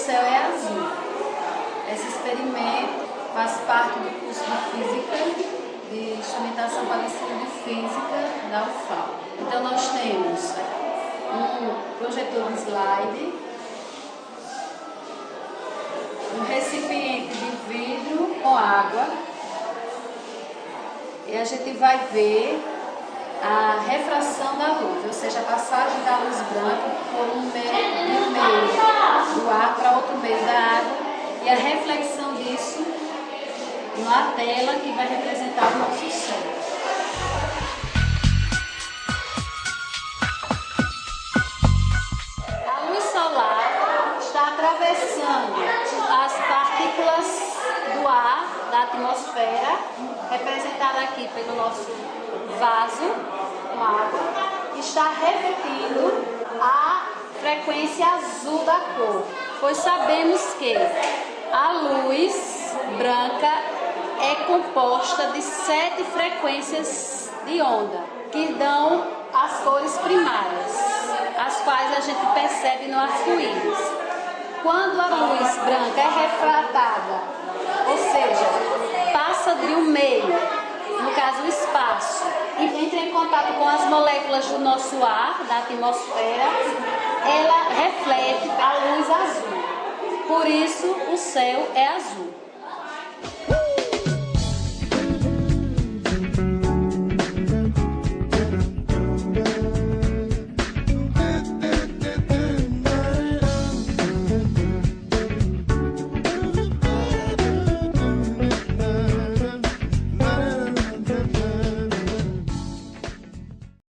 céu é azul. Esse experimento faz parte do curso de Física, de Instrumentação para Ensino de Física da UFAL. Então nós temos um projetor de slide, um recipiente de vidro com água, e a gente vai ver a refração da luz, ou seja, a passagem da luz branca por um meio do ar para outro meio da água e a reflexão disso na tela que vai representar o nosso céu. A luz solar está atravessando as partículas do ar da atmosfera, representada aqui pelo nosso vaso com água, está refletindo a frequência azul da cor, pois sabemos que a luz branca é composta de 7 frequências de onda, que dão as cores primárias, as quais a gente percebe no arco-íris. Quando a luz branca é refratada, ou seja, passa de um meio, no caso o espaço, e entra em contato com as moléculas do nosso ar, da atmosfera, ela reflete a luz azul. Por isso o céu é azul.